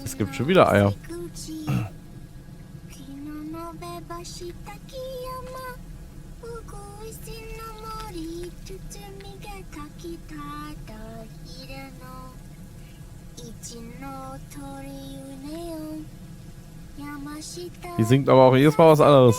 Es gibt schon wieder Eier. Die singt aber auch jedes Mal was anderes.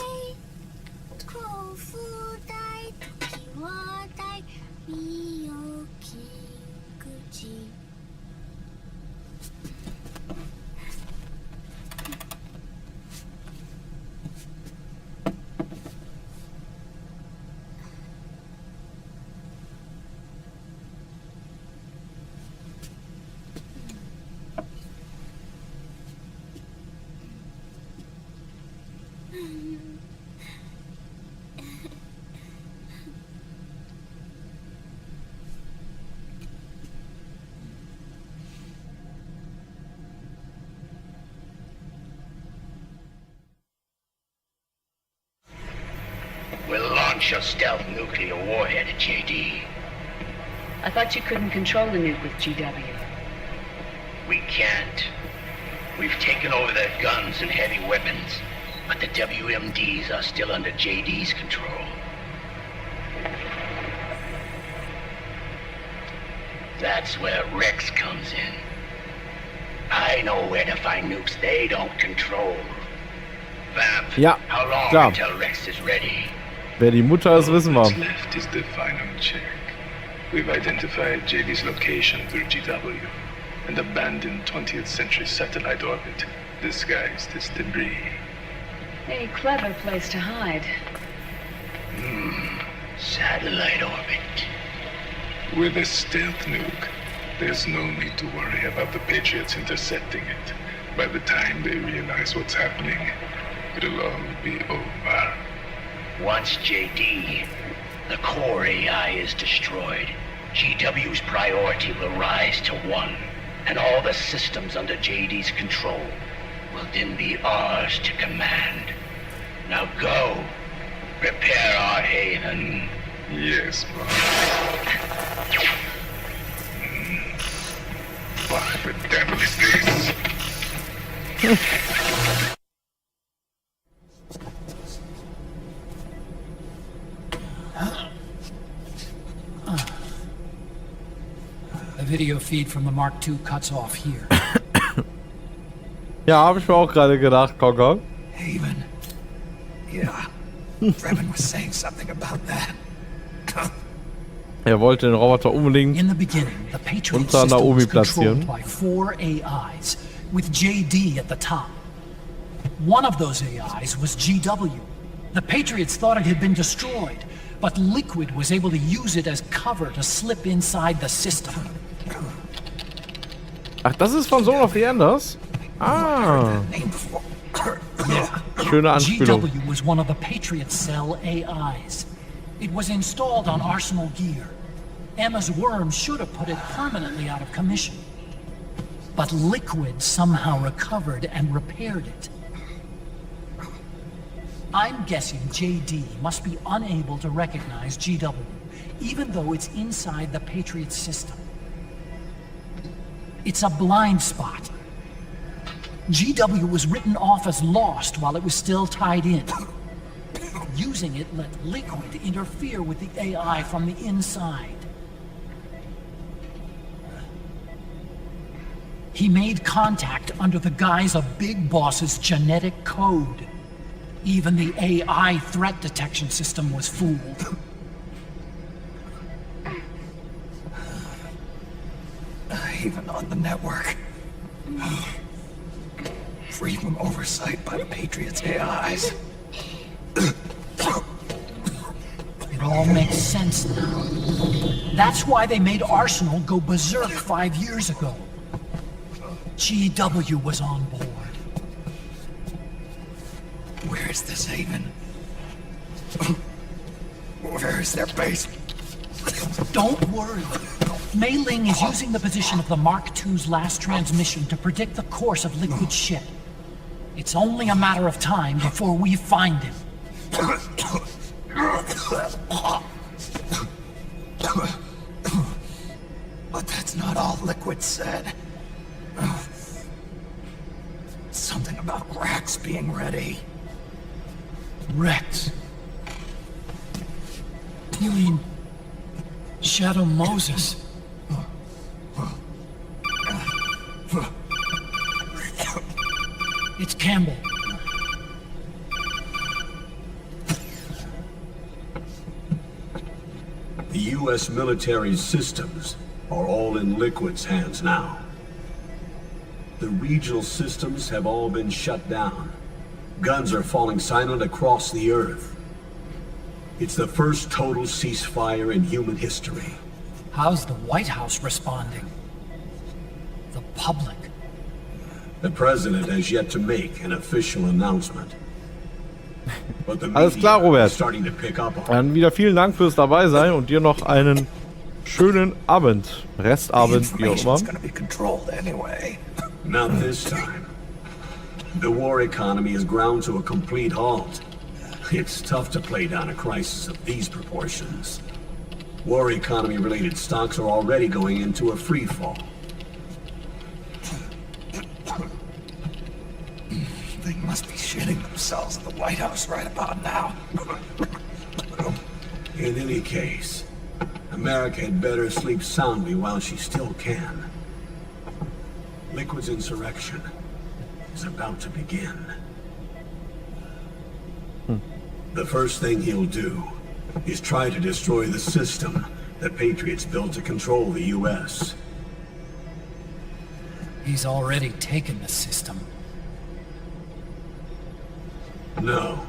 We'll launch a stealth nuclear warhead at JD. I thought you couldn't control the nuke with GW. We can't. We've taken over their guns and heavy weapons, but the WMDs are still under JD's control. That's where Rex comes in. I know where to find nukes they don't control. Vamp, Ja, how long klar. until Rex is ready? Wer die Mutter ist, wissen wir. What's left is the final check. We've identified JD's location through GW, and abandoned 20th century satellite orbit, disguised as debris. A clever place to hide. Satellite orbit. With a stealth nuke, there's no need to worry about the Patriots intercepting it. By the time they realize what's happening, it'll all be over. Once JD, the core AI is destroyed, GW's priority will rise to 1, and all the systems under JD's control will then be ours to command. Now go, prepare our haven. Yes, boss. What the devil is this? The video feed from the Mark II cuts off here. Ja, habe ich mir auch gerade gedacht, Conker. Haven. Yeah. Fremen was saying something about that. Er wollte den Roboter unbedingt In the beginning, the Patriot unter system Naomi was controlled platzieren. by 4 AIs, with JD at the top. One of those AIs was GW. The Patriots thought it had been destroyed, but Liquid was able to use it as cover to slip inside the system. Ach, das ist von Sohn of the Enders? Ah, Yeah. schöne Anspielung. GW was one of the Patriot Cell AIs. It was installed on Arsenal gear. Emma's worm should have put it permanently out of commission. But Liquid somehow recovered and repaired it. I'm guessing JD must be unable to recognize GW, even though it's inside the Patriot system. It's a blind spot. GW was written off as lost while it was still tied in. Using it let Liquid interfere with the AI from the inside. He made contact under the guise of Big Boss's genetic code. Even the AI threat detection system was fooled. Even on the network. Free from oversight by the Patriots' AIs. It all makes sense now. That's why they made Arsenal go berserk 5 years ago. GW was on board. Where is this haven? Where is their base? Don't worry. Mei Ling is using the position of the Mark II's last transmission to predict the course of Liquid's ship. It's only a matter of time before we find him. But that's not all Liquid said. about Rex being ready. Rex. You mean Shadow Moses? It's Campbell. The U.S. military's systems are all in Liquid's hands now. The regional systems have all been shut down. Guns are falling silent across the Earth. It's the first total ceasefire in human history. How's the White House responding? The public. The president has yet to make an official announcement. But the Alles klar, media Robert. is starting to pick up on it. Dann wieder vielen Dank fürs dabei sein und dir noch einen schönen Abend. Restabend, wie auch immer. Information's gonna be controlled anyway. Not this time. The war economy is ground to a complete halt. It's tough to play down a crisis of these proportions. War economy-related stocks are already going into a free fall. They must be shitting themselves in the White House right about now. In any case, America had better sleep soundly while she still can. Liquid's insurrection is about to begin. The first thing he'll do is try to destroy the system that Patriots built to control the U.S. He's already taken the system. No.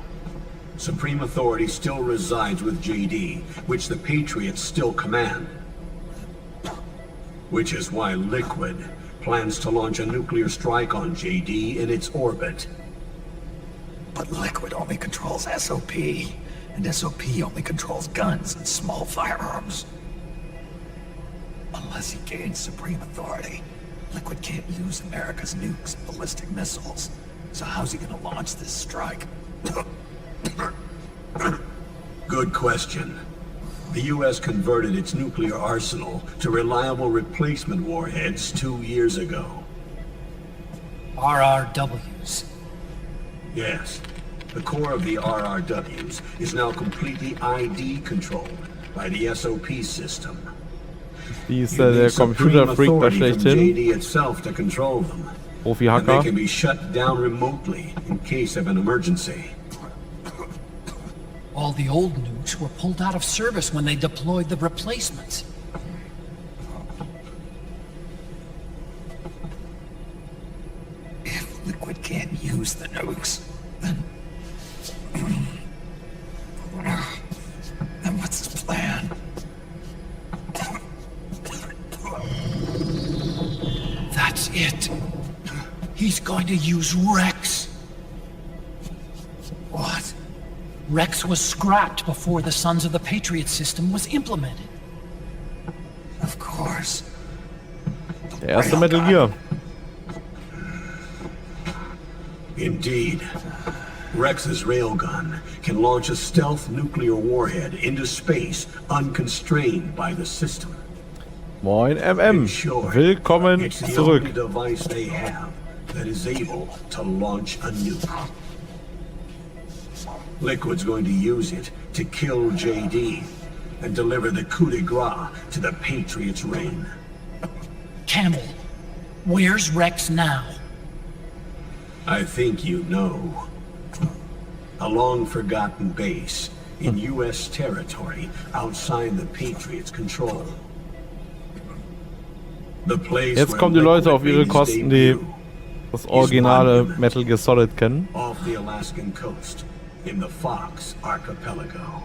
Supreme authority still resides with JD, which the Patriots still command. Which is why Liquid plans to launch a nuclear strike on JD in its orbit. But Liquid only controls SOP, and SOP only controls guns and small firearms. Unless he gains supreme authority, Liquid can't use America's nukes and ballistic missiles. So how's he gonna launch this strike? Good question. The U.S. converted its nuclear arsenal to reliable replacement warheads 2 years ago. RRWs. Yes. The core of the RRWs is now completely ID controlled by the SOP system. Wie ist You der need supreme Computerfreak da authority from schlechthin? JD itself to control them. And they Profi-Hacker. can be shut down remotely in case of an emergency. All the old nukes were pulled out of service when they deployed the replacements. If Liquid can't use the nukes, then what's his plan? That's it. He's going to use Rex. What? Rex was scrapped before the Sons of the Patriot system was implemented. Of course. Der erste Metal Gear. Indeed. Rex's railgun can launch a stealth nuclear warhead into space unconstrained by the system. Moin MM. In short, Willkommen it's the zurück. only device they have that is able to launch a nuke. Liquid's going to use it to kill JD and deliver the coup de grace to the Patriots' reign. Campbell, where's Rex now? I think you know. A long-forgotten base in U.S. territory outside the Patriots' control. The place Jetzt where kommen die Leute Liquid auf ihre made his Kosten, die debut, das originale Metal Gear Solid kennen. off the Alaskan coast in the Fox Archipelago.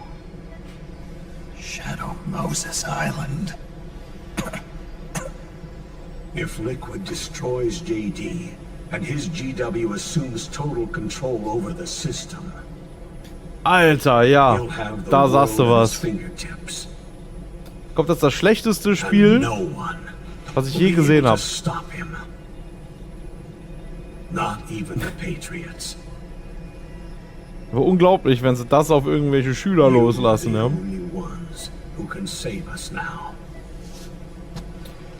Shadow Moses Island. If Liquid destroys JD and his GW assumes total control over the system, Alter, ja. he'll have the Da sagst du world at his was. fingertips. Kommt das das schlechteste And Spiel, no one was ich will je be gesehen able habe. to stop him. Not even the Patriots. Aber unglaublich, wenn sie das auf irgendwelche Schüler You loslassen, are ja. the only ones who can save us now.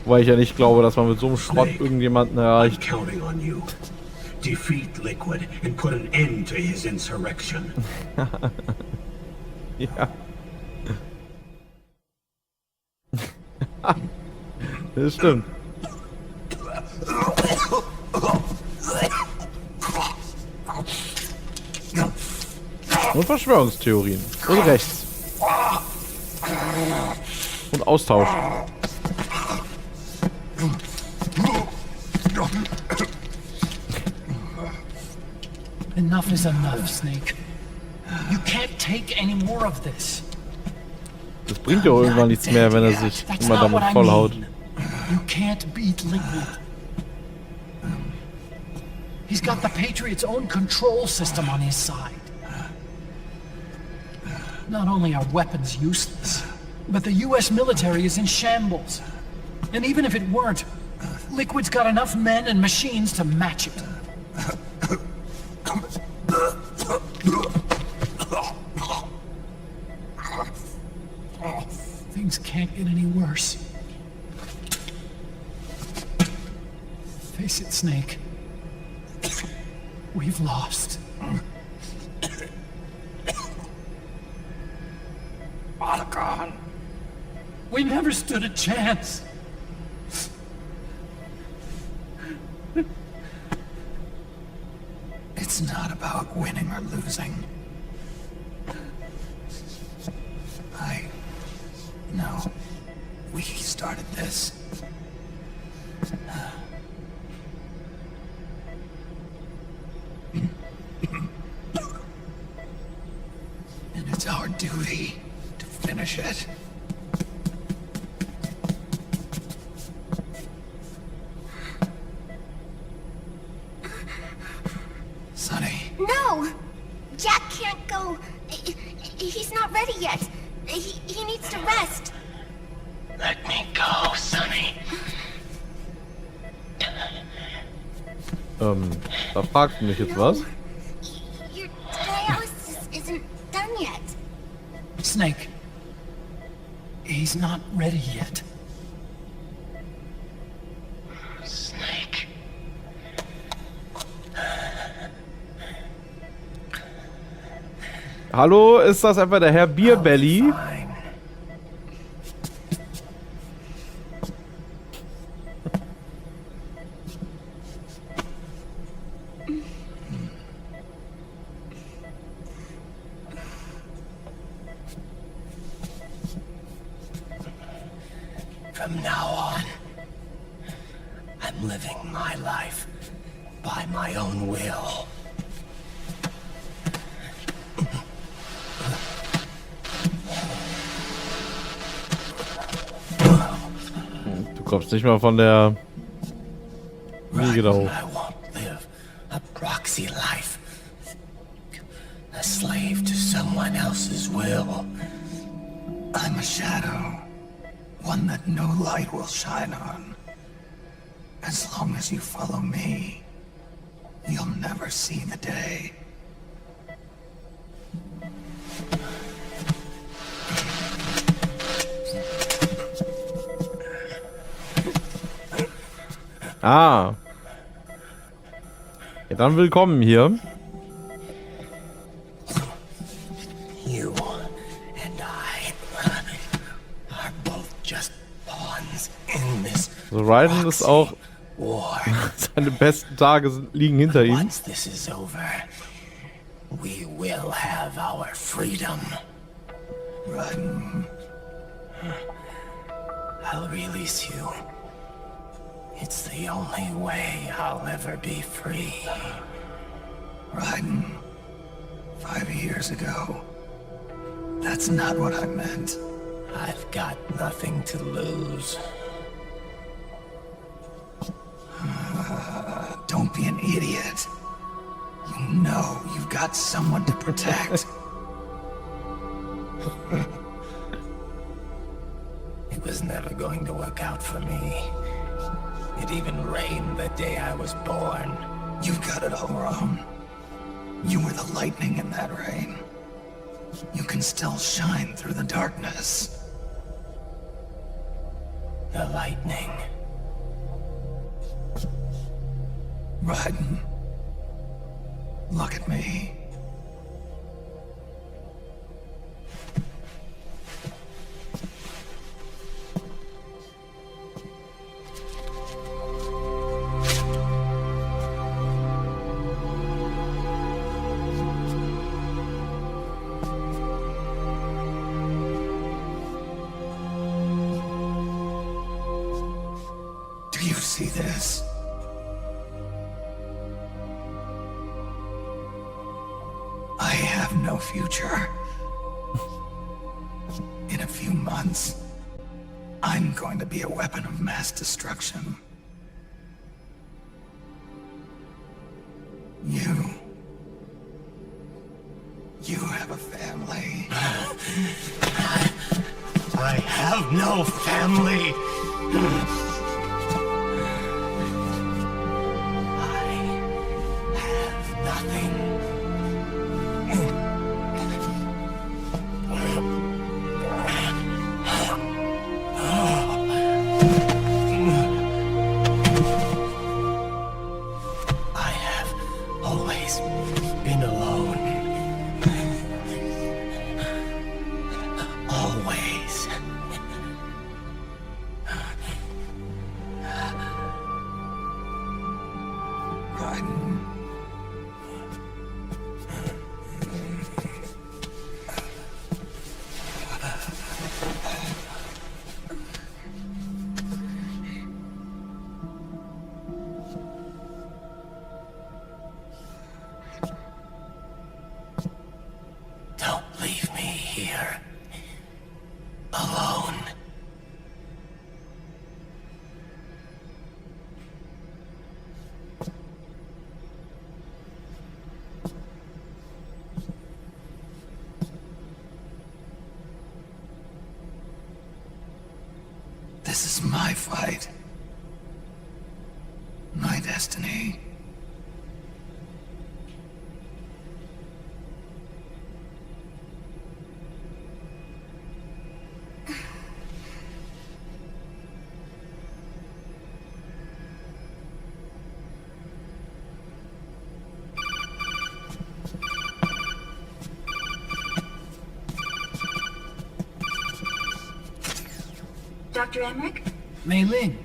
Weil ich ja nicht glaube, dass man mit so einem Schrott irgendjemanden I'm erreicht. counting on you. Defeat Liquid and put an end to his insurrection. Ja. Das stimmt. Und Verschwörungstheorien. Und rechts. Und Austausch. Enough is enough, Snake. You can't take any more of this. Das bringt ja irgendwann nichts mehr, wenn er sich That's immer not damit what I vollhaut. mean. You can't beat Liquid. He's got the Patriots' own control system on his side. Not only are weapons useless, but the US military is in shambles. And even if it weren't, Liquid's got enough men and machines to match it. Things can't get any worse. Face it, Snake. We've lost. Otacon. We never stood a chance. It's not about winning or losing. I know we started this. And it's our duty to finish it. Sonny. No! Jack can't go. He's not ready yet. He needs to rest. Let me go, Sonny. Da fragst du mich jetzt was? Your dialysis isn't done yet. Snake. He's not ready yet. Snake. Hallo, ist das einfach der Herr Bierbelly? From now on, I'm living my life by my own will. Du kommst nicht mal von der Wiege da hoch. I won't live a proxy life. A slave to someone else's will. I'm a shadow. One that no light will shine on. As long as you follow me, you'll never see the day. Ah. Ja, dann willkommen hier. You and I are both just pawns in this So, Raiden ist auch. war. Seine besten Tage liegen hinter ihm. Once this is over, we will have our freedom. Raiden, I'll release you. It's the only way I'll ever be free. Raiden. 5 years ago. That's not what I meant. I've got nothing to lose. Don't be an idiot. You know you've got someone to protect. It was never going to work out for me. It even rained the day I was born. You've got it all wrong. You were the lightning in that rain. You can still shine through the darkness. The lightning. Raiden, Look at me. Do you see this? I have no future. In a few months, I'm going to be a weapon of mass destruction. You have a family. I have no family. I have nothing. I have always been alone. Always. Raiden. Don't leave me here. Alone. This is my fight. My destiny. Dr. Emmerich? Mei Ling.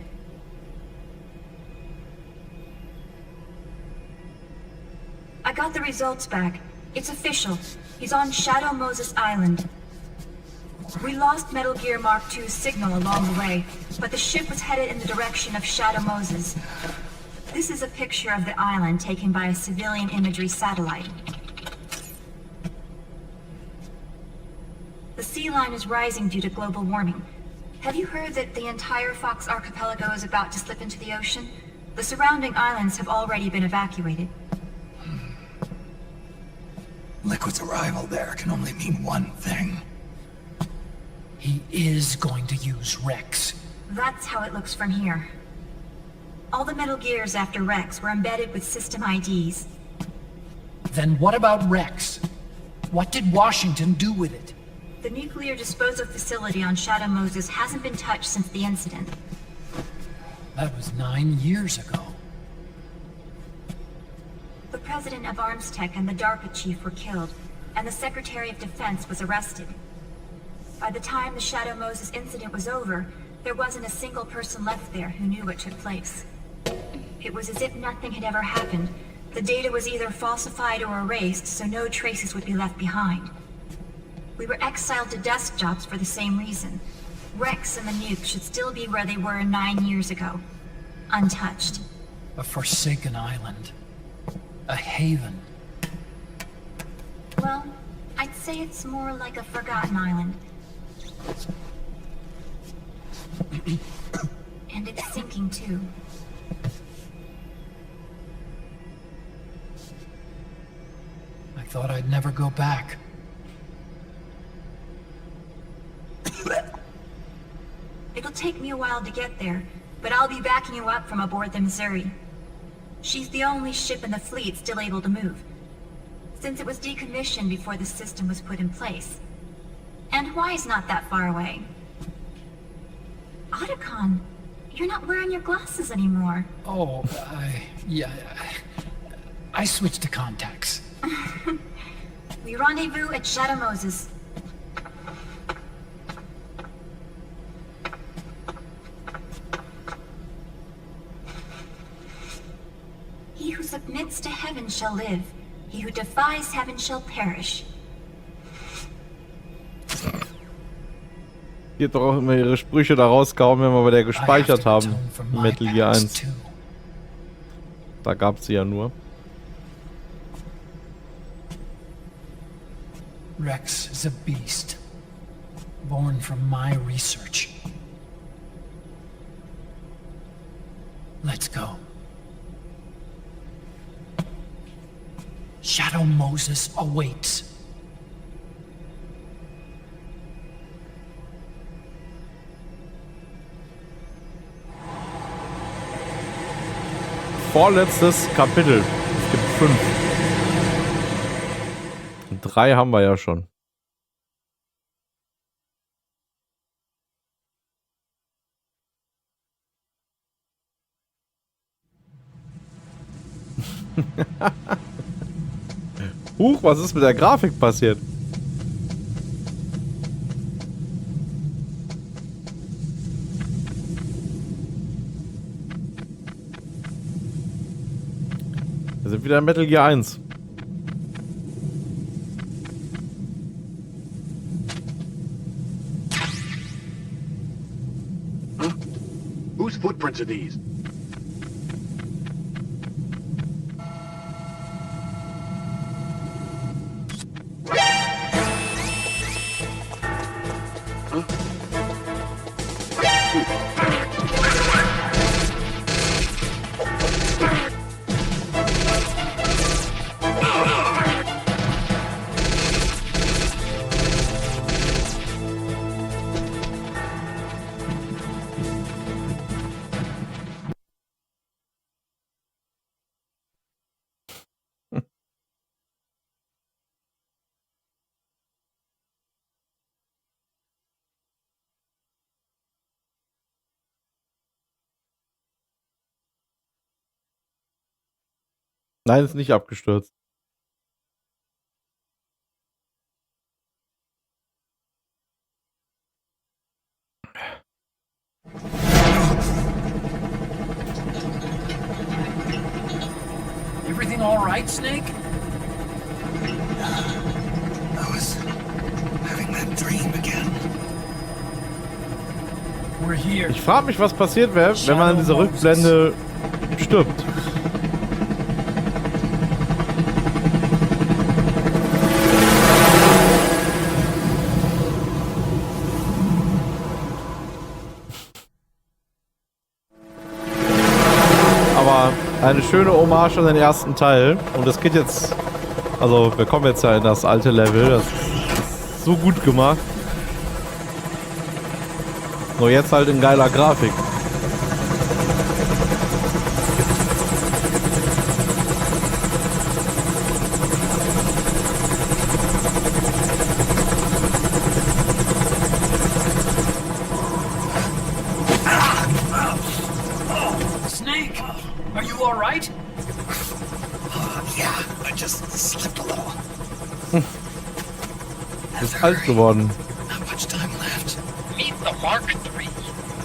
I got the results back. It's official. He's on Shadow Moses Island. We lost Metal Gear Mark II's signal along the way, but the ship was headed in the direction of Shadow Moses. This is a picture of the island taken by a civilian imagery satellite. The sea line is rising due to global warming. Have you heard that the entire Fox archipelago is about to slip into the ocean? The surrounding islands have already been evacuated. Liquid's arrival there can only mean one thing. He is going to use Rex. That's how it looks from here. All the Metal Gears after Rex were embedded with system IDs. Then what about Rex? What did Washington do with it? The nuclear disposal facility on Shadow Moses hasn't been touched since the incident. That was 9 years ago. The president of ArmsTech and the DARPA chief were killed, and the Secretary of Defense was arrested. By the time the Shadow Moses incident was over, there wasn't a single person left there who knew what took place. It was as if nothing had ever happened. The data was either falsified or erased, so no traces would be left behind. We were exiled to desk jobs for the same reason. Rex and the nuke should still be where they were 9 years ago. Untouched. A forsaken island. A haven. Well, I'd say it's more like a forgotten island. And it's sinking too. I thought I'd never go back. It'll take me a while to get there, but I'll be backing you up from aboard the Missouri. She's the only ship in the fleet still able to move, since it was decommissioned before the system was put in place. And Hawaii's not that far away. Otacon, you're not wearing your glasses anymore. Oh, yeah. I switched to contacts. We rendezvous at Shadow Moses. He who submits to heaven shall live. He who defies heaven shall perish. Geht doch auch immer ihre Sprüche da rausgehauen, wenn wir bei der gespeichert haben. Metal Gear 1. Da gab es sie ja nur. Rex is a beast, born from my research. Let's go. Shadow Moses awaits. Vorletztes Kapitel. Es gibt 5. 3 haben wir ja schon. Huch, was ist mit der Grafik passiert? Wir sind wieder in Metal Gear 1. Whose footprints are these? Nein, ist nicht abgestürzt. Everything all right, Snake? I was having that dream again. We're here. Ich frage mich, was passiert wäre, wenn man in dieser Rückblende stirbt. Aber eine schöne Hommage an den ersten Teil. Und es geht jetzt, also wir kommen jetzt ja in das alte Level. Das ist so gut gemacht. Nur jetzt halt in geiler Grafik. Snake, are you all right? Yeah, I just slipped a little. Ist alt geworden. Not much time left. Meet the Mark III.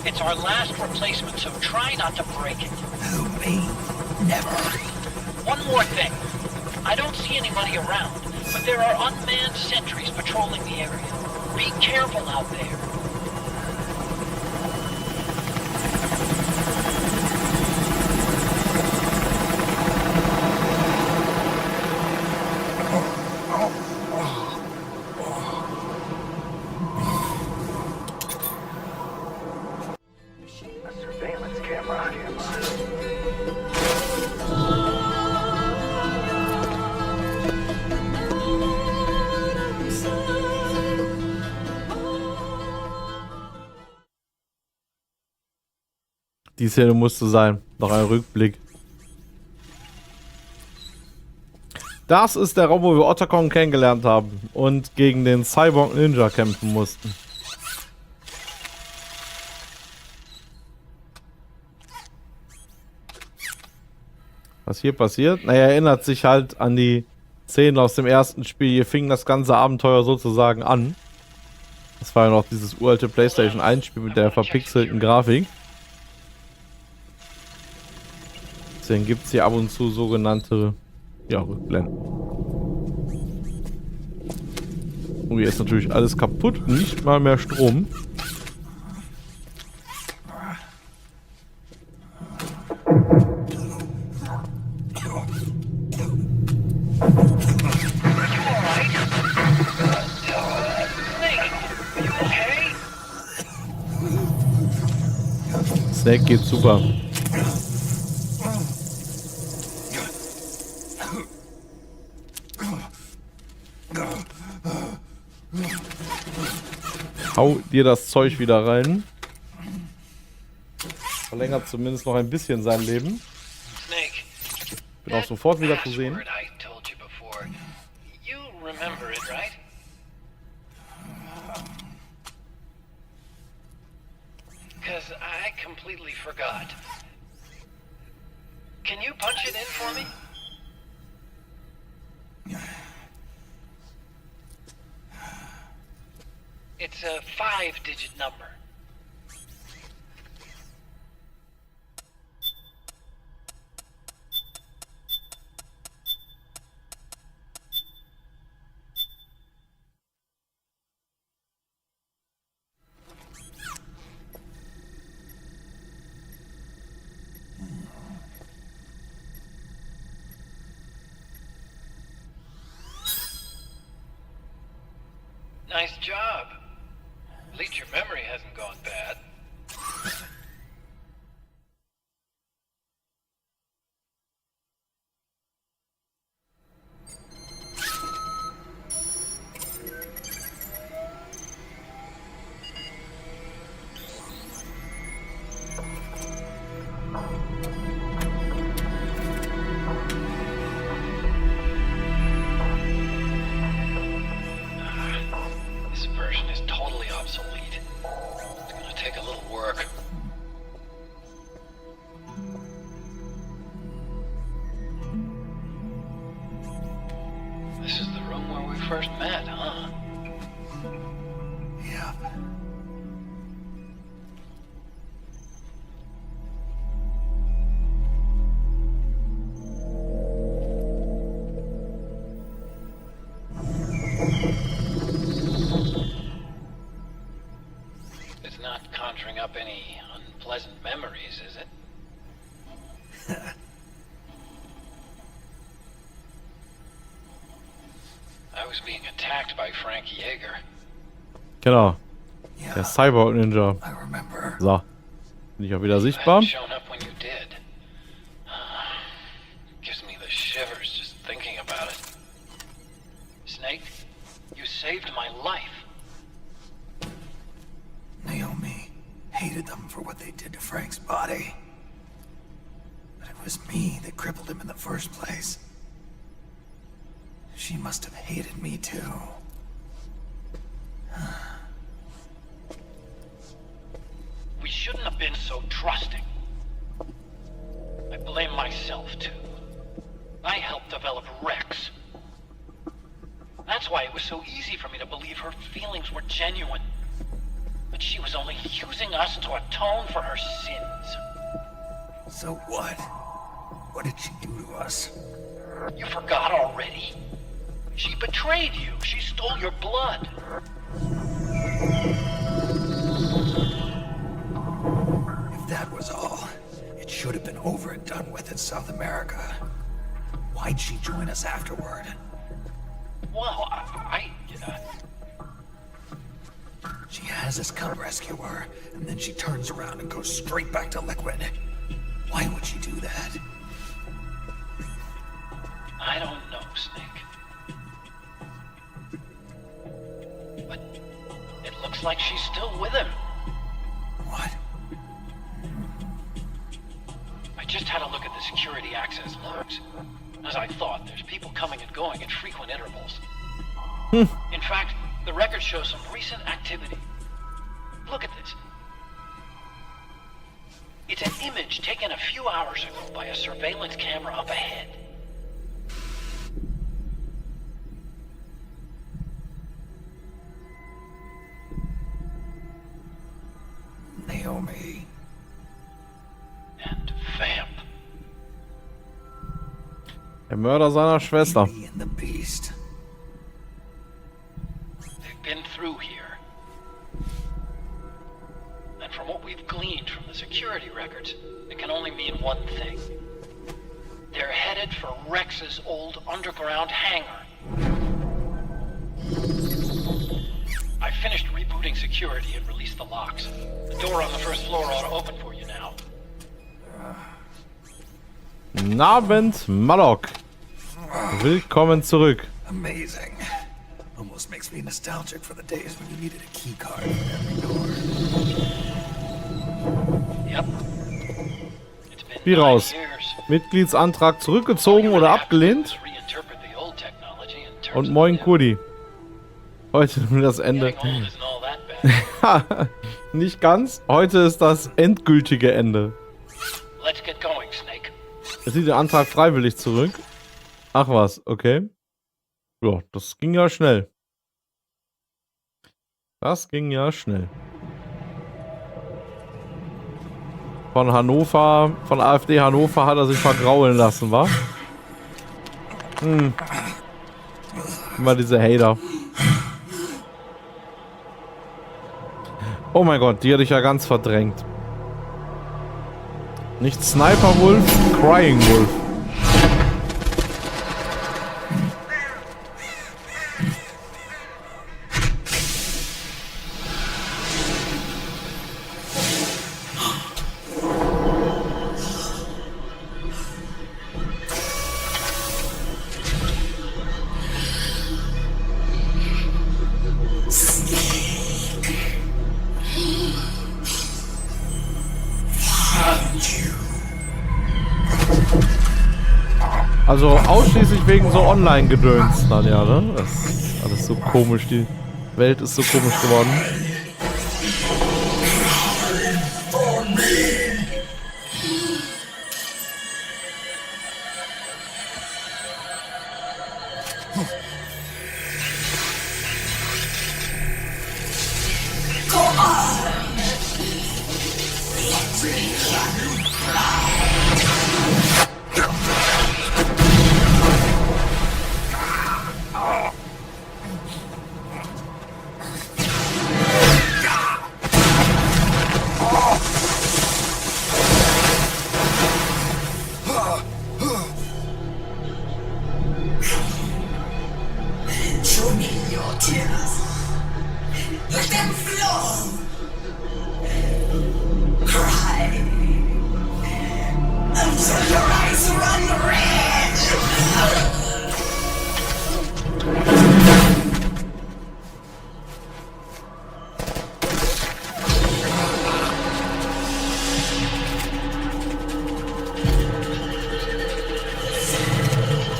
It's our last replacement, so try not to break it. Who, me? Never. One more thing. I don't see anybody around, but there are unmanned sentries patrolling the area. Be careful out there. Die Szene musste sein. Noch ein Rückblick. Das ist der Raum, wo wir Otacon kennengelernt haben und gegen den Cyborg Ninja kämpfen mussten. Was hier passiert? Naja, er erinnert sich halt an die Szenen aus dem ersten Spiel. Hier fing das ganze Abenteuer sozusagen an. Das war ja noch dieses uralte PlayStation 1 Spiel mit der verpixelten Grafik. Deswegen gibt es hier ab und zu sogenannte Rückblenden. Und hier ist natürlich alles kaputt, nicht mal mehr Strom. Snake geht super. Hau dir das Zeug wieder rein. Verlängert zumindest noch ein bisschen sein Leben. Bin auch sofort wieder zu sehen. Because I completely forgot. Can you punch it in for me? It's a 5-digit number. Nice job. At least your memory hasn't gone bad. This version is totally obsolete. It's gonna take a little work. This is the room where we first met, huh? Yep. It's not conjuring up any unpleasant memories, is it? I was being attacked by Frank Yeager. Genau. Yeah, Der Cyborg Ninja. I remember. So. Bin ich auch wieder I sichtbar? hadn't shown up when you did. Gives me the shivers just thinking about it. Snake, you saved my life. Naomi hated them for what they did to Frank's body. But it was me that crippled him in the first place. She must have hated me too. We shouldn't have been so trusting. I blame myself too. I helped develop Rex. That's why it was so easy for me to believe her feelings were genuine. But she was only using us to atone for her sins. So what? What did she do to us? You forgot already? She betrayed you. She stole your blood. If that was all, it should have been over and done with in South America. Why'd she join us afterward? Well, She has us come rescue her, and then she turns around and goes straight back to Liquid. Why would she do that? I don't know, Snake. But it looks like she's still with him. What? I just had a look at the security access logs. As I thought, there's people coming and going at frequent intervals. In fact, the record shows some recent activity. Look at this. It's an image taken a few hours ago by a surveillance camera up ahead. Naomi. And Vamp. Der Mörder seiner Schwester. Beauty and the Beast. They've been through here. And from what we've gleaned from the security records, it can only mean one thing. They're headed for Rex's old underground hangar. I finished rebooting security and released the locks. The door on the first floor ought to open for you now. Abend, Malok. Willkommen zurück. Amazing. Almost makes me nostalgic for the days when you needed a key card for every door. Yep. It's been Wie 9 raus. years. Mitgliedsantrag zurückgezogen oder abgelehnt. Reinterpret the old technology in terms Und of moin the Kudi. Heute nur das Ende. Getting old isn't all that bad. Nicht ganz. Heute ist das endgültige Ende. Let's get going, Snake. Er zieht den Antrag freiwillig zurück. Ach was, okay. Ja, das ging ja schnell. Das ging ja schnell. Von Hannover, von AfD Hannover hat er sich vergraulen lassen, wa? Immer diese Hater. Oh mein Gott, die hatte ich ja ganz verdrängt. Nicht Sniper Wolf, Crying Wolf. Also ausschließlich wegen so Online-Gedöns dann, ja, ne? Das ist alles so komisch, die Welt ist so komisch geworden.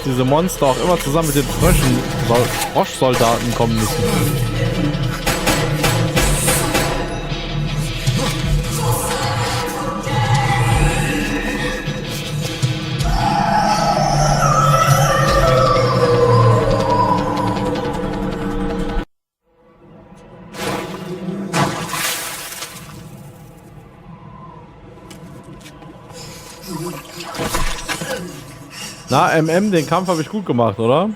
Diese Monster auch immer zusammen mit den Froschsoldaten kommen müssen. Na, MM, den Kampf habe ich gut gemacht, oder?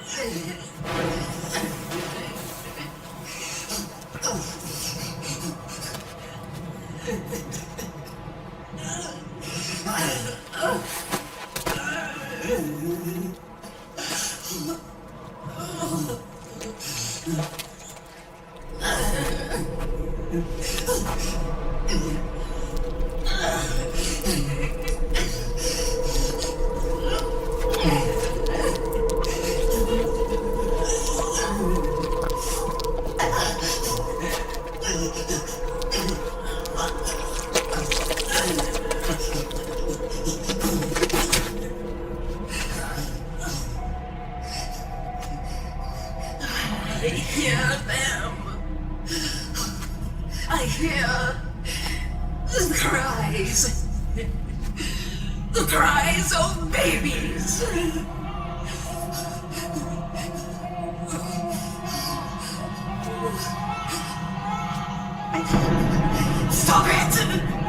I hear them. I hear the cries. The cries of babies. Stop it!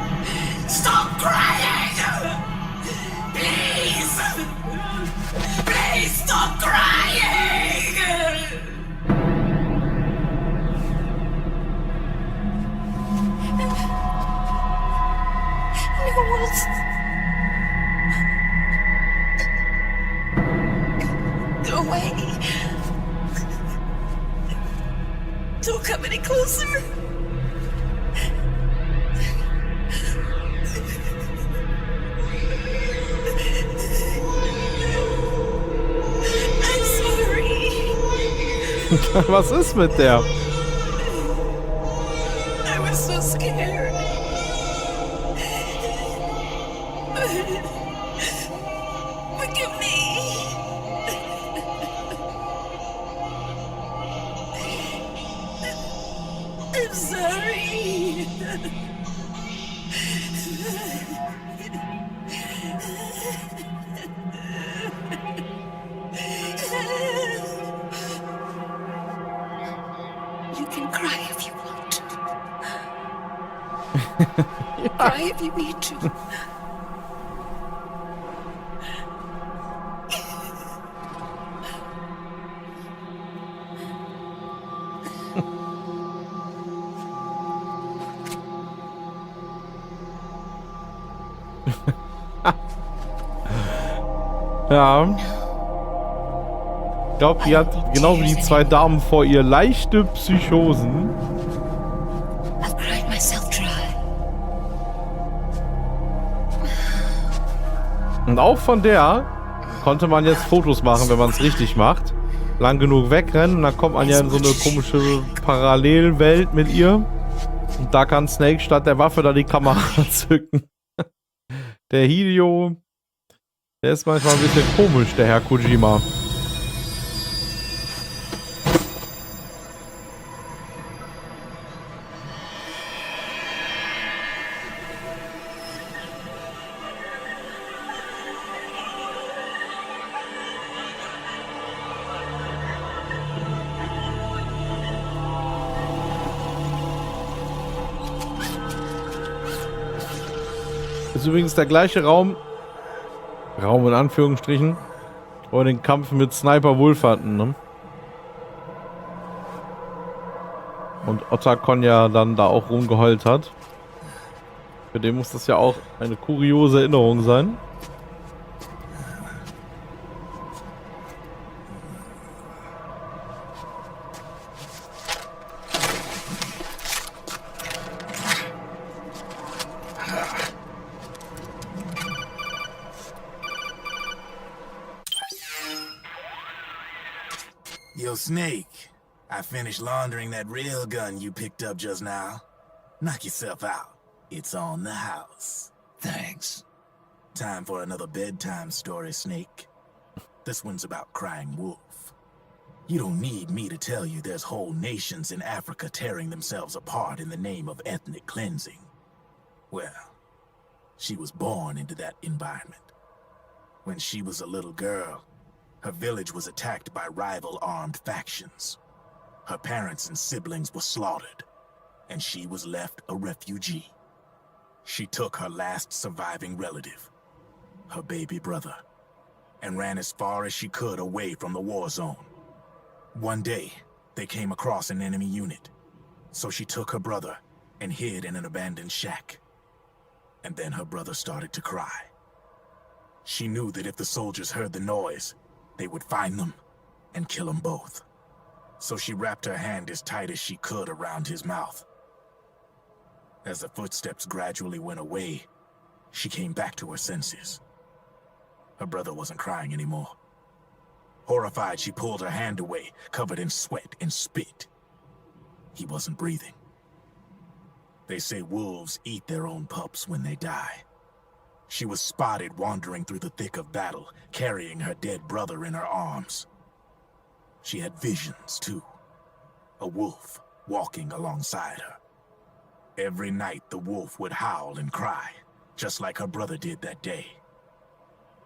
cold. Go away. Don't come any closer. I'm sorry. Was ist mit der? I was so scared. Forgive me. I'm sorry. You can cry if you want to. Cry if you need to. Ja. Ich glaube, die hat genau wie die zwei Damen vor ihr leichte Psychosen. I've cried myself dry. Und auch von der konnte man jetzt Fotos machen, wenn man es richtig macht. Lang genug wegrennen und dann kommt man ja in so eine komische Parallelwelt mit ihr. Und da kann Snake statt der Waffe da die Kamera zücken. Der Hideo, der ist manchmal ein bisschen komisch, der Herr Kojima. Ist übrigens der gleiche Raum in Anführungsstrichen, wo wir den Kampf mit Sniper Wolf hatten, ne? Und Otacon ja dann da auch rumgeheult hat. Für den muss das ja auch eine kuriose Erinnerung sein. Yo, Snake, I finished laundering that rail gun you picked up just now. Knock yourself out. It's on the house. Thanks. Time for another bedtime story, Snake. This one's about crying wolf. You don't need me to tell you there's whole nations in Africa tearing themselves apart in the name of ethnic cleansing. Well, she was born into that environment. When she was a little girl, her village was attacked by rival armed factions. Her parents and siblings were slaughtered, and she was left a refugee. She took her last surviving relative, her baby brother, and ran as far as she could away from the war zone. One day, they came across an enemy unit, so she took her brother and hid in an abandoned shack. And then her brother started to cry. She knew that if the soldiers heard the noise, they would find them and kill them both. So she wrapped her hand as tight as she could around his mouth. As the footsteps gradually went away, she came back to her senses. Her brother wasn't crying anymore. Horrified, she pulled her hand away, covered in sweat and spit. He wasn't breathing. They say wolves eat their own pups when they die. She was spotted wandering through the thick of battle, carrying her dead brother in her arms. She had visions, too. A wolf walking alongside her. Every night, the wolf would howl and cry, just like her brother did that day.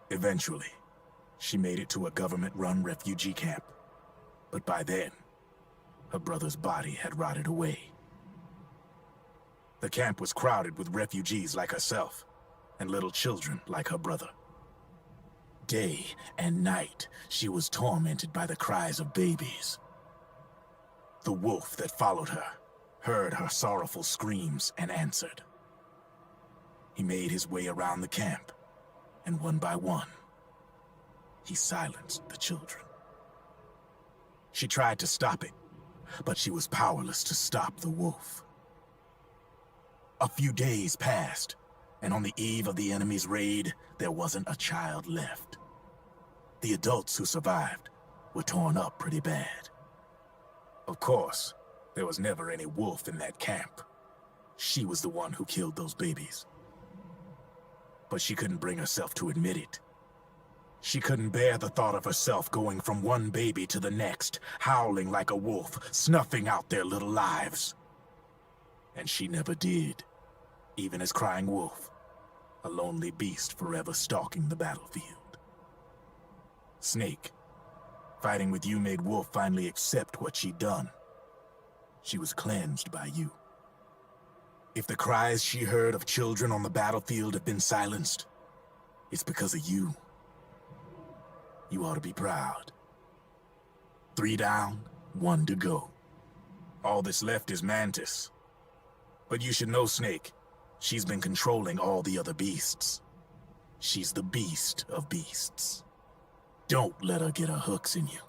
Eventually, she made it to a government-run refugee camp. But by then, her brother's body had rotted away. The camp was crowded with refugees like herself, and little children like her brother. Day and night, she was tormented by the cries of babies. The wolf that followed her heard her sorrowful screams and answered. he made his way around the camp, and one by one, he silenced the children. She tried to stop it, but she was powerless to stop the wolf. A few days passed, and on the eve of the enemy's raid, there wasn't a child left. The adults who survived were torn up pretty bad. Of course, there was never any wolf in that camp. She was the one who killed those babies. But she couldn't bring herself to admit it. She couldn't bear the thought of herself going from one baby to the next, howling like a wolf, snuffing out their little lives. And she never did, even as Crying Wolf, a lonely beast forever stalking the battlefield. Snake, fighting with you made Wolf finally accept what she'd done. She was cleansed by you. If the cries she heard of children on the battlefield have been silenced, it's because of you. You ought to be proud. 3 down, 1 to go. All that's left is Mantis. But you should know, Snake, she's been controlling all the other beasts. She's the beast of beasts. Don't let her get her hooks in you.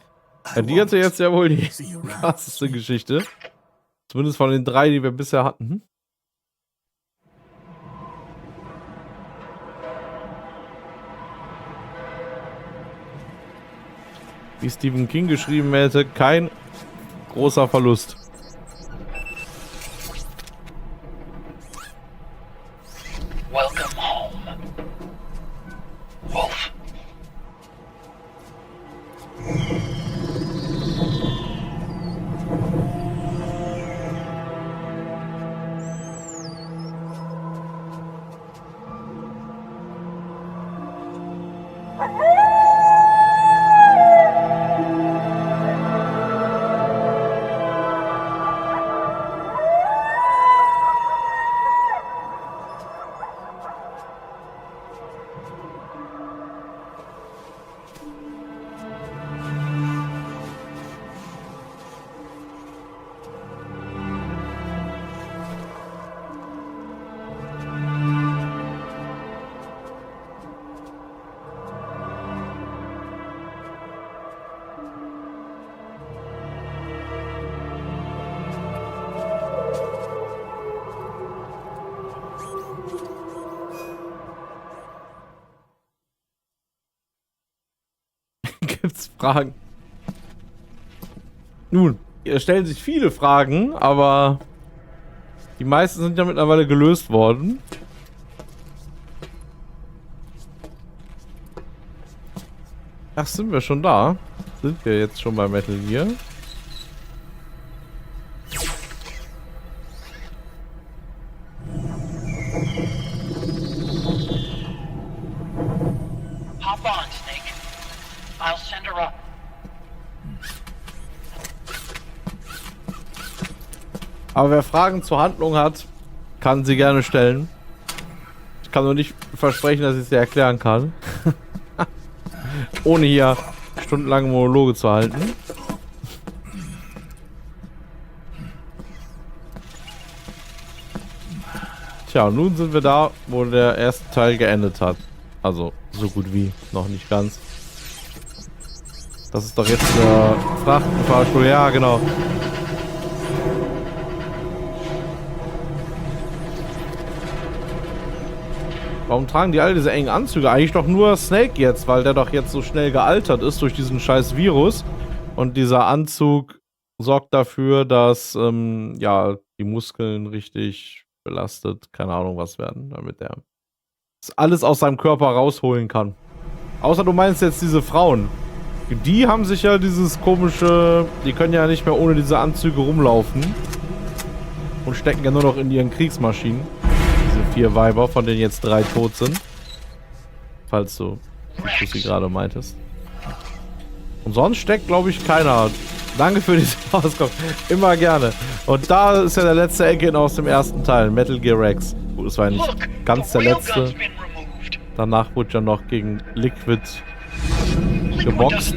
Ja, die hatte jetzt ja wohl die krasseste Geschichte. Zumindest von den 3, die wir bisher hatten. Wie Stephen King geschrieben hätte, kein großer Verlust. Welcome home, Wolf. Gibt's Fragen? Nun, es stellen sich viele Fragen, aber die meisten sind ja mittlerweile gelöst worden. Ach, sind wir schon da? Sind wir jetzt schon bei Metal Gear? Hop on, Snake. I'll send her up. Aber wer Fragen zur Handlung hat, kann sie gerne stellen. Ich kann nur nicht versprechen, dass ich sie erklären kann. Ohne hier stundenlange Monologe zu halten. Tja, nun sind wir da, wo der erste Teil geendet hat. Also, so gut wie, noch nicht ganz. Das ist doch jetzt der Frachtenfahrstuhl. Ja, genau. Warum tragen die all diese engen Anzüge? Eigentlich doch nur Snake jetzt, weil der doch jetzt so schnell gealtert ist durch diesen scheiß Virus. Und dieser Anzug sorgt dafür, dass ja, die Muskeln richtig belastet, keine Ahnung was werden, damit er alles aus seinem Körper rausholen kann. Außer du meinst jetzt diese Frauen. Die haben sich ja dieses komische, die können ja nicht mehr ohne diese Anzüge rumlaufen. Und stecken ja nur noch in ihren Kriegsmaschinen. Diese 4 Weiber, von denen jetzt 3 tot sind. Falls du sie gerade meintest. Und sonst steckt, glaube ich, keiner. Danke für diese Auskunft. Immer gerne. Und da ist ja der letzte Agent aus dem ersten Teil. Metal Gear Rex. Gut, es war ja nicht ganz der letzte. Danach wurde ja noch gegen Liquid geboxt.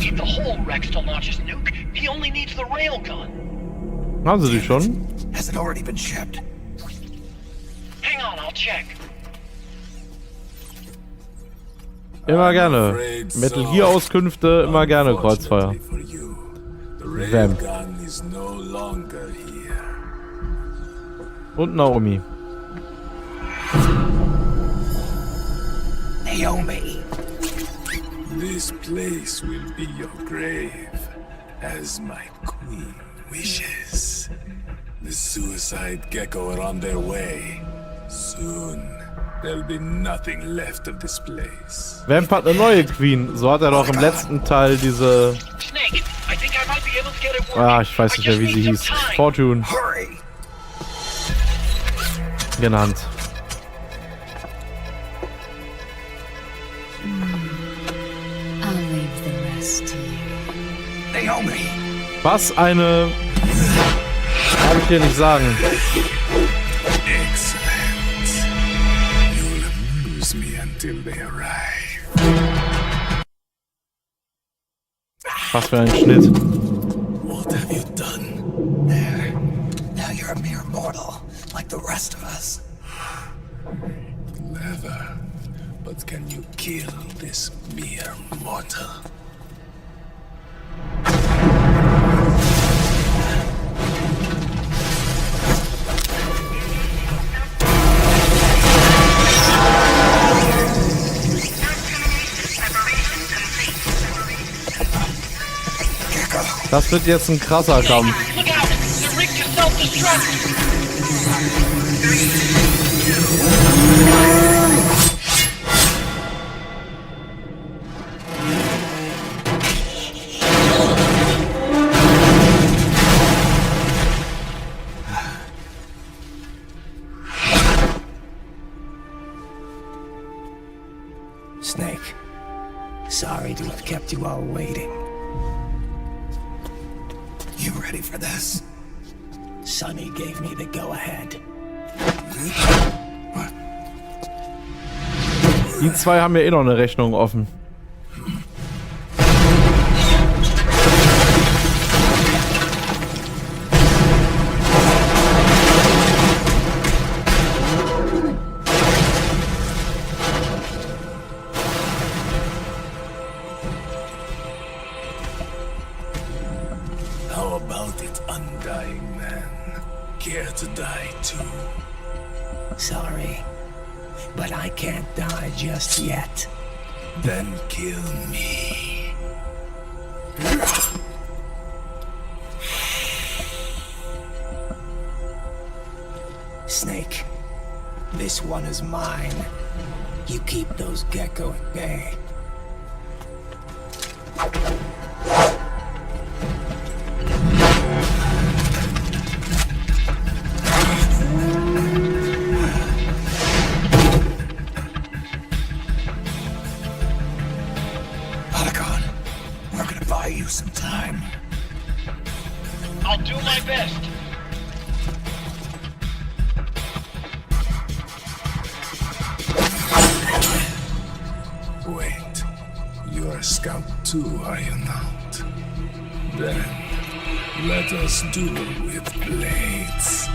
Haben sie die schon? Has it already been shipped? Hang on, I'll check. Immer gerne. Metal Gear Auskünfte, immer gerne Kreuzfeuer. Vamp. Und Naomi. Naomi. This place will be your grave, as my queen wishes. The suicide gecko are on their way. Soon, there'll be nothing left of this place. Vamp hat eine neue Queen. So hat er doch im letzten Teil diese... Ah, ich weiß nicht mehr, wie sie hieß. Fortune. Genannt. Naomi. Was eine... Kann ich dir nicht sagen. Excellent. You'll amuse me until they arrive. Was für ein Schnitt. What have you done? There. Now you're a mere mortal, like the rest of us. Clever. But can you kill this mere mortal? Das wird jetzt ein krasser Kampf. Snake, sorry to have kept you all waiting. You ready for this? Sonny gave me the go-ahead. Die zwei haben ja eh noch eine Rechnung offen. How about it, undying man? Care to die too? Sorry, but I can't die just yet. Then kill me. Snake, this one is mine. You keep those gecko at bay. We're gonna buy you some time. I'll do my best. Wait, you're a scout too, are you not? Then, let us duel with blades.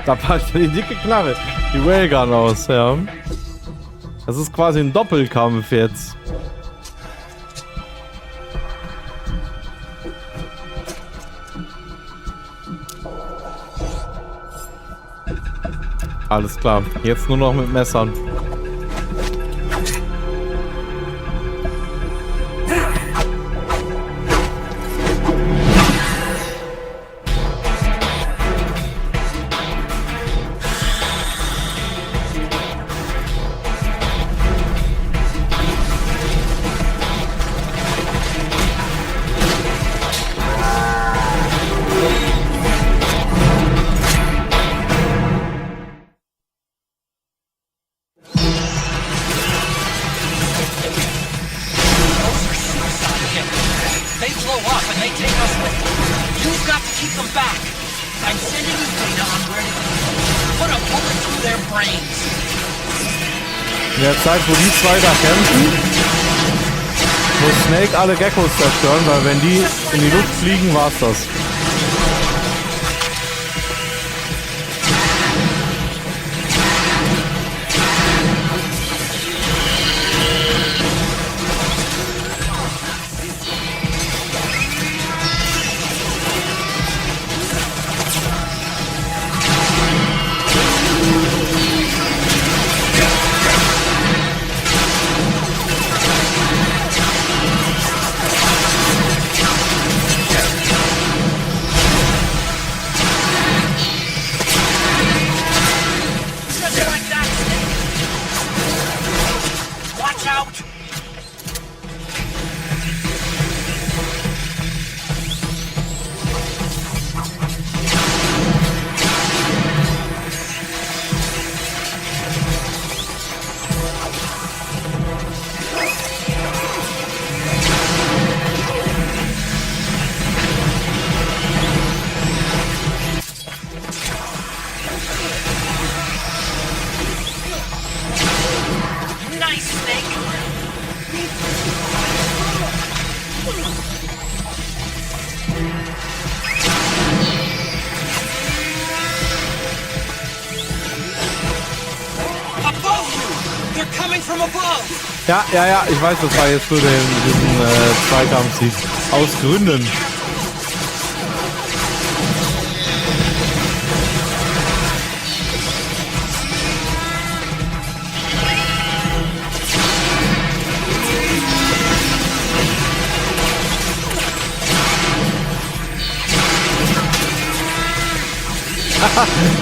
Da packt die dicke Knarre. Die Railgun aus, ja. Das ist quasi ein Doppelkampf jetzt. Alles klar. Jetzt nur noch mit Messern. They blow up and they take us with them. You've got to keep them back. I'm sending you data on where to put a bullet through their brains. In der Zeit, wo die zwei da kämpfen, muss Snake alle Geckos zerstören, weil wenn die in die Luft fliegen, war's das. Ja, ich weiß, das war jetzt für diesen Zweikampfsieg. Aus Gründen.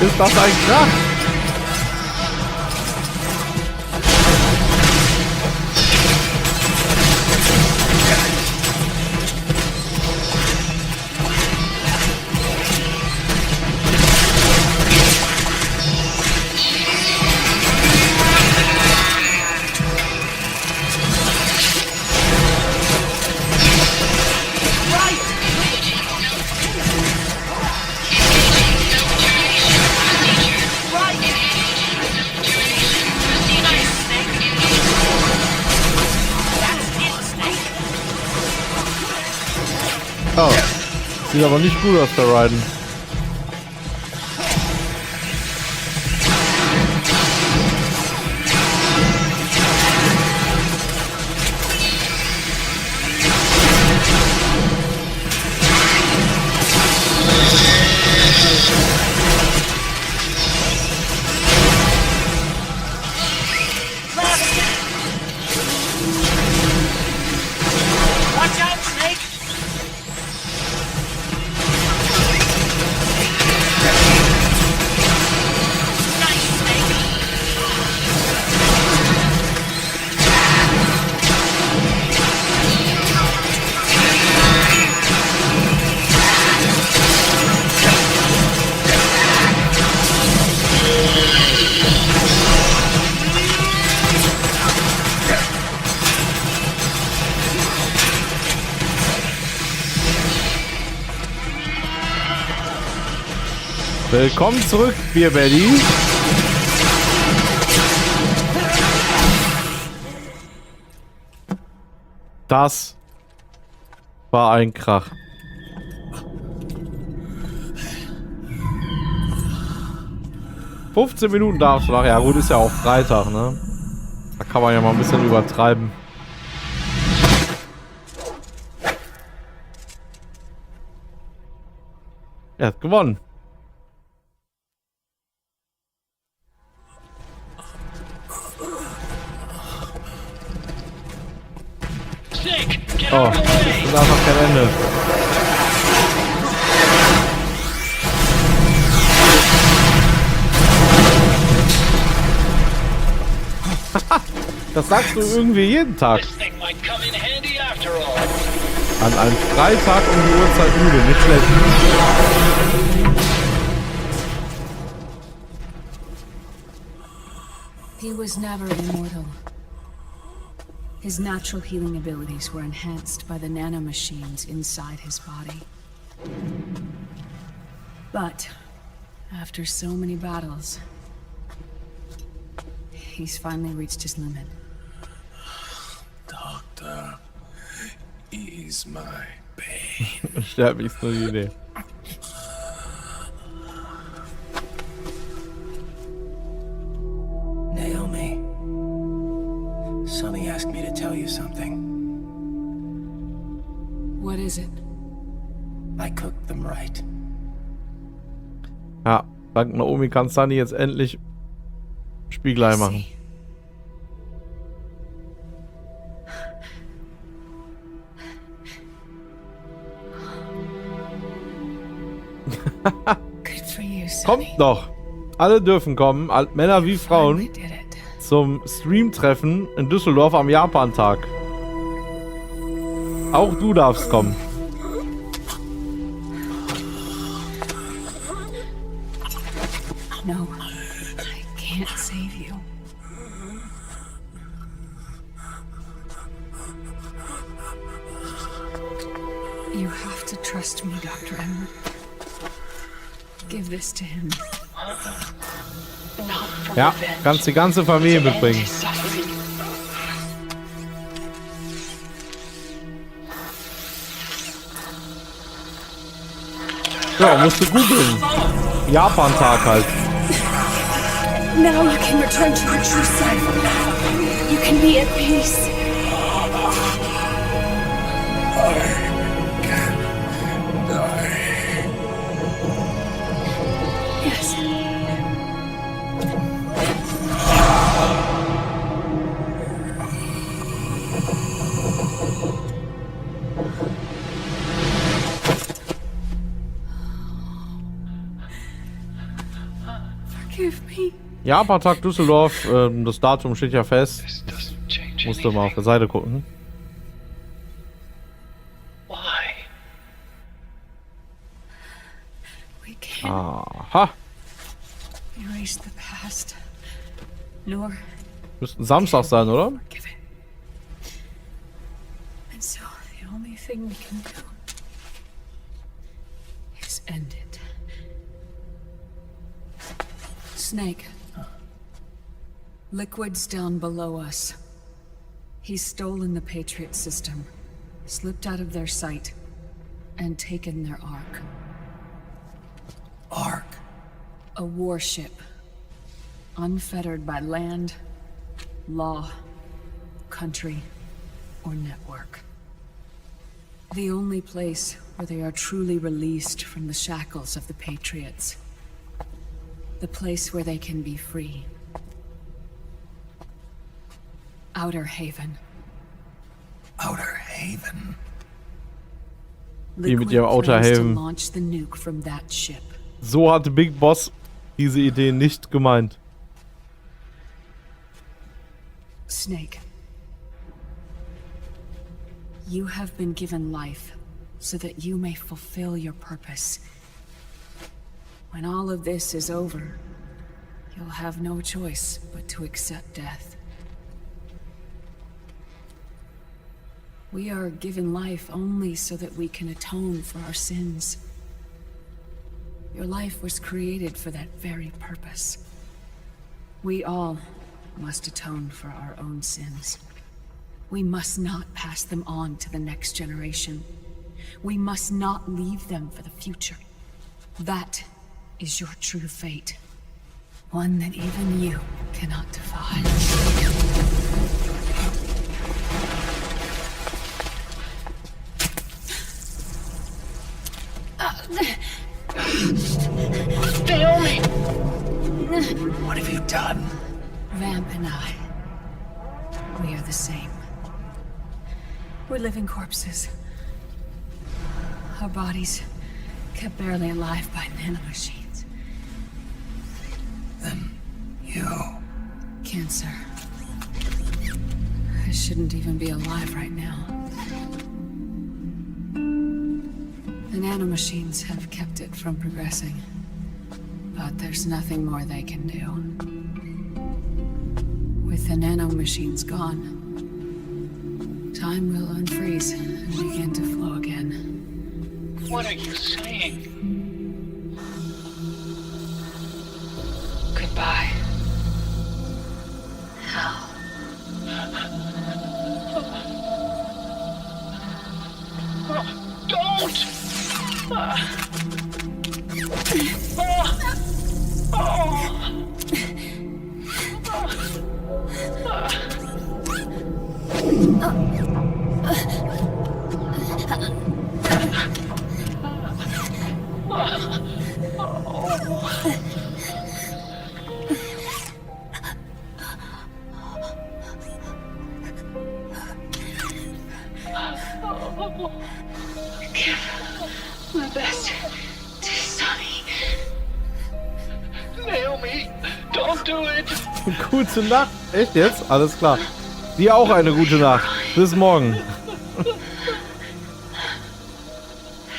Ist das ein Krach? Oh, sieht aber nicht gut aus, der Raiden. Willkommen zurück, Bierbelly. Das war ein Krach. ...15 Minuten darfst du noch. Ja gut, ist ja auch Freitag, ne? Da kann man ja mal ein bisschen übertreiben. Er hat gewonnen. Oh, das ist einfach kein Ende. Das sagst du irgendwie jeden Tag. An einem Freitag um die Uhrzeit müde, nicht schlecht. He was never immortal. His natural healing abilities were enhanced by the nanomachines inside his body. But after so many battles, he's finally reached his limit. Doctor, ease my pain. Sterben ist nur die Idee. Naomi, Sonny asked me to tell you something. What is it? I cooked them right. Ja, dank Naomi kann Sonny jetzt endlich Spiegelei machen. Kommt noch! Alle dürfen kommen, Männer wie Frauen, zum Stream-Treffen in Düsseldorf am Japan-Tag. Auch du darfst kommen. No, I can't save you. You have to trust me, Dr. Emmer. Give this to him. Ja, kannst die ganze Familie mitbringen. Ja, musst du googeln. Japan-Tag halt. Now you can return to your true self. You can be at peace. I can die. Yes. Forgive me. Japan-Tag Düsseldorf, das Datum steht ja fest. Musste mal auf der Seite gucken. Aha. Erase the past. Nor Müsste ein Samstag sein, oder? and so the only thing we can do is end it. Snake. Liquid's down below us. He's stolen the Patriot system, slipped out of their sight, and taken their Ark. Ark? A warship. Unfettered by land, law, country, or network. The only place where they are truly released from the shackles of the Patriots. The place where they can be free. Outer Haven. Outer Haven? Die mit ihrem Outer Haven. Launch the nuke from that ship. So hatte Big Boss diese Idee nicht gemeint. Snake. You have been given life so that you may fulfill your purpose. When all of this is over, you'll have no choice but to accept death. We are given life only so that we can atone for our sins. Your life was created for that very purpose. We all must atone for our own sins. We must not pass them on to the next generation. We must not leave them for the future. That is your true fate. One that even you cannot defy. Naomi! What have you done? Vamp and I. We are the same. We're living corpses. Our bodies kept barely alive by nanomachines. Then you... Cancer. I shouldn't even be alive right now. The nanomachines have kept it from progressing. But there's nothing more they can do. With the nanomachines gone, time will unfreeze and begin to flow again. What are you saying? Goodbye. Hell. Don't! My best to Sonny. Naomi, don't do it! Gute Nacht. Echt jetzt? Alles klar. Dir auch eine gute Nacht. Bis morgen.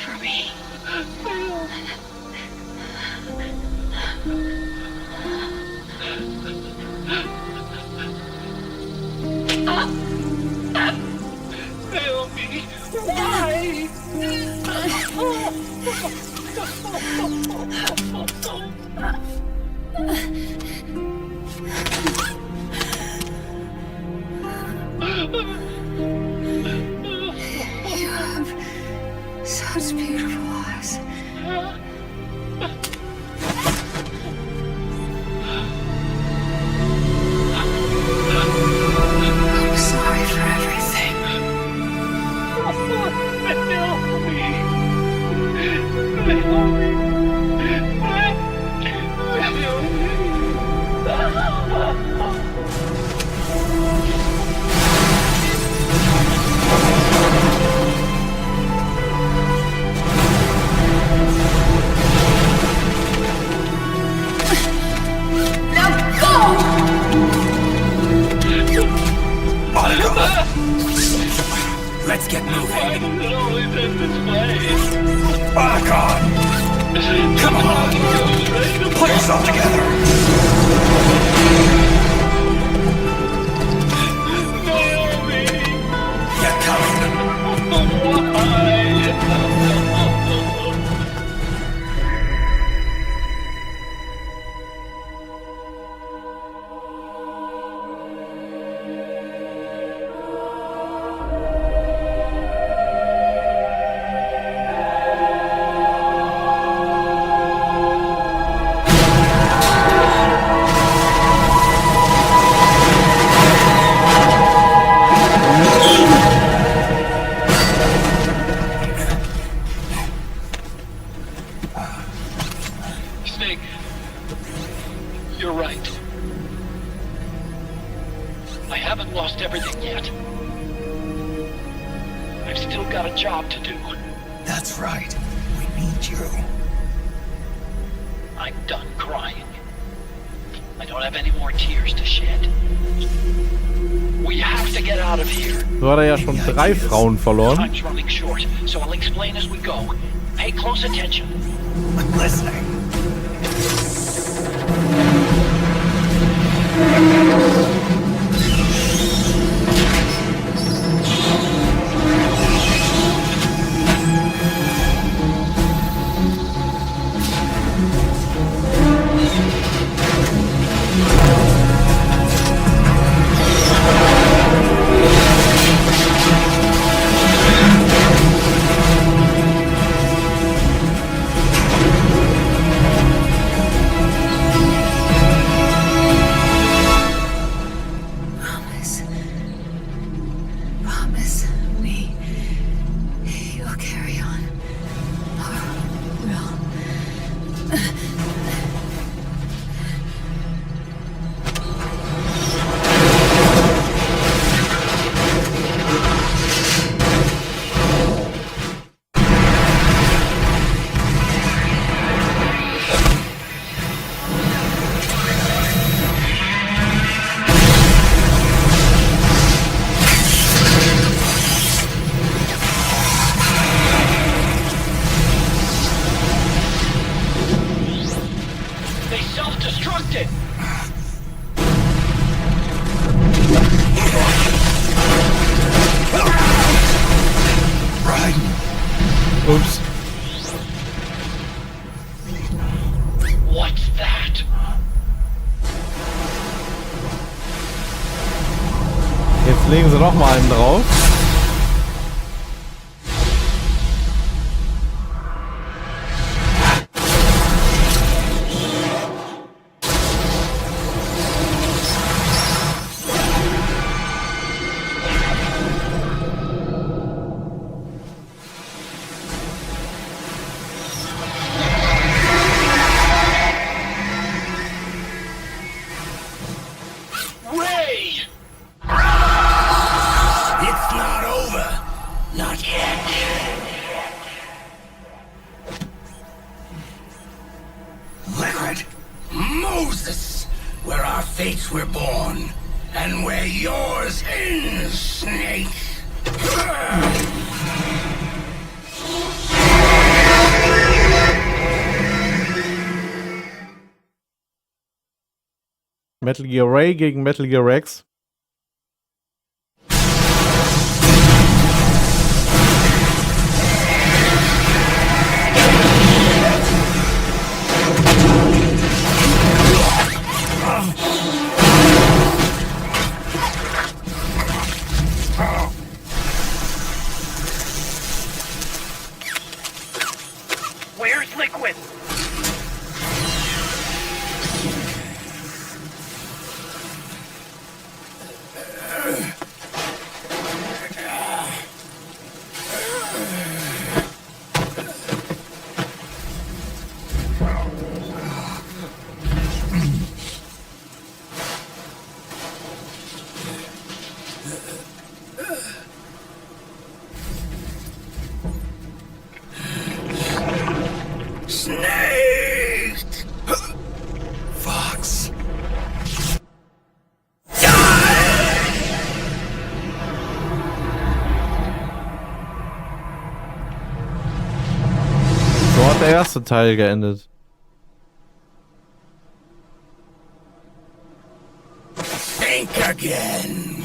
For me. Naomi, why? Let's get moving. It always ends this way. Oh, God! Come on! Put yourself together! Naomi! Get coming! Why? You're right. I haven't lost everything yet. I've still got a job to do. That's right. We need you. I'm done crying. I don't have any more tears to shed. We have to get out of here. So hat er ja schon 3 Frauen verloren. Time's running short, so I'll explain as we go. Pay close attention. I'm listening. Ups. What's that? Jetzt legen sie noch mal einen drauf. Metal Gear Ray gegen Metal Gear Rex. Where's Liquid? erste Teil geendet. Think again.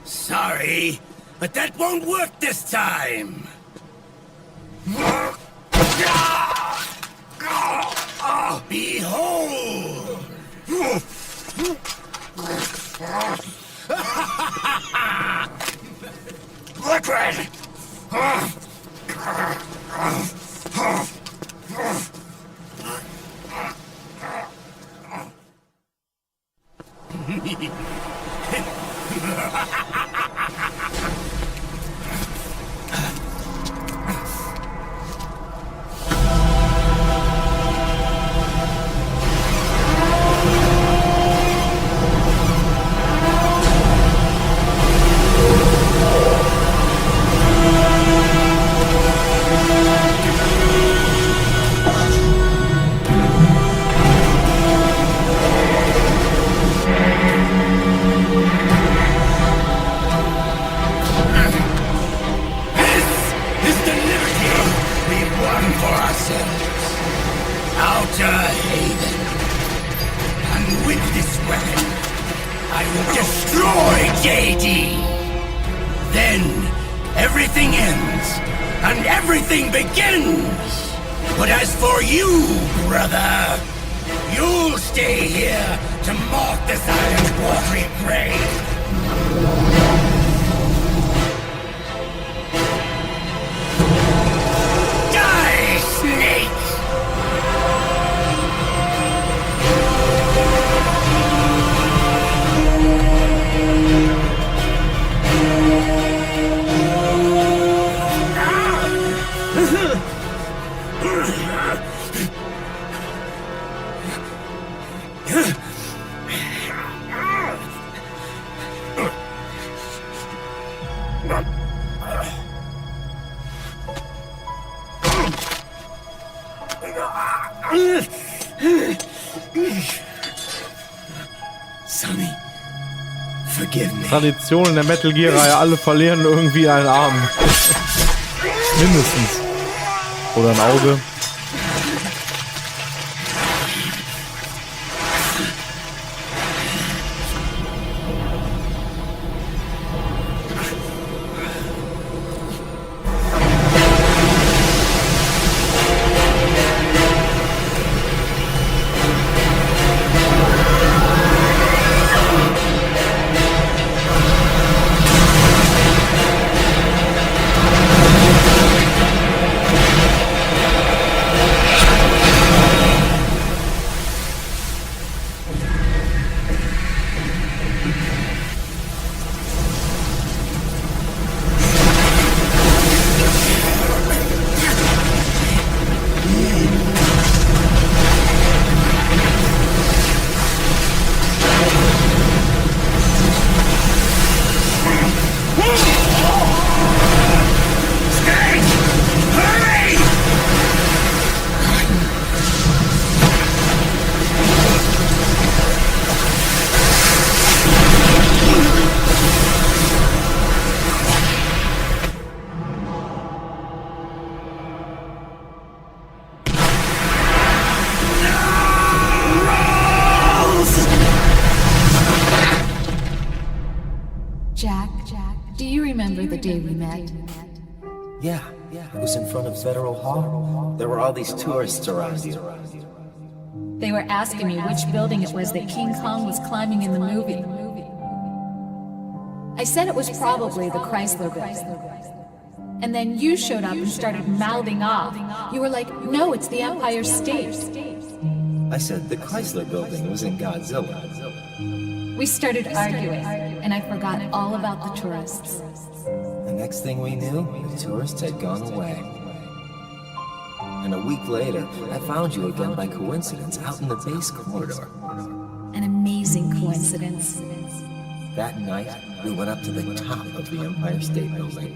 Sorry, but that won't work this time. Behold! Liquid! Tradition in der Metal Gear-Reihe, alle verlieren irgendwie einen Arm. Mindestens. Oder ein Auge. It was in front of Federal Hall. There were all these tourists around you. They were asking me which building it was that King Kong was climbing in the movie. I said it was probably the Chrysler Building. And then you showed up and started mouthing off. You were like, no, it's the Empire State. I said the Chrysler Building was in Godzilla. We started arguing, and I forgot all about the tourists. The next thing we knew, the tourists had gone away. And a week later, I found you again by coincidence out in the base corridor. An amazing coincidence. That night, we went up to the top of the Empire State Building.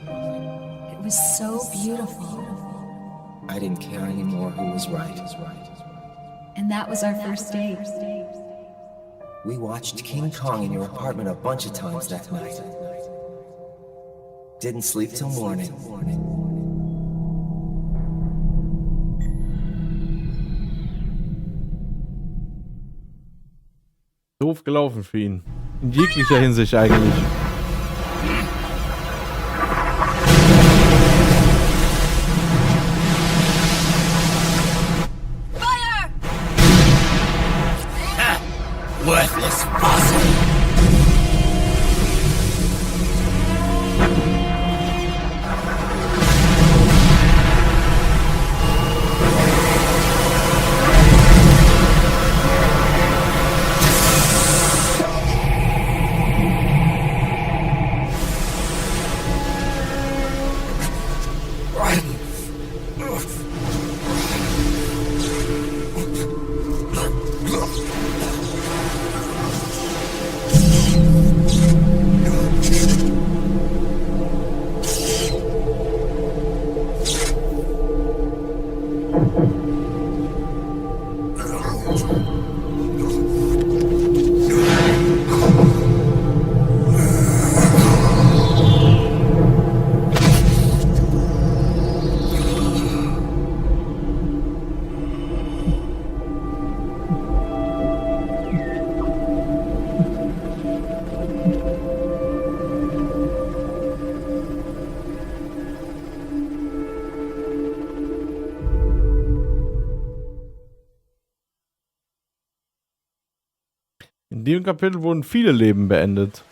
It was so beautiful. I didn't care anymore who was right. And that was our first date. We watched King Kong in your apartment a bunch of times that night. Didn't sleep till morning. Doof gelaufen für ihn. In jeglicher Hinsicht eigentlich. Worthless fossil. In dem Kapitel wurden viele Leben beendet.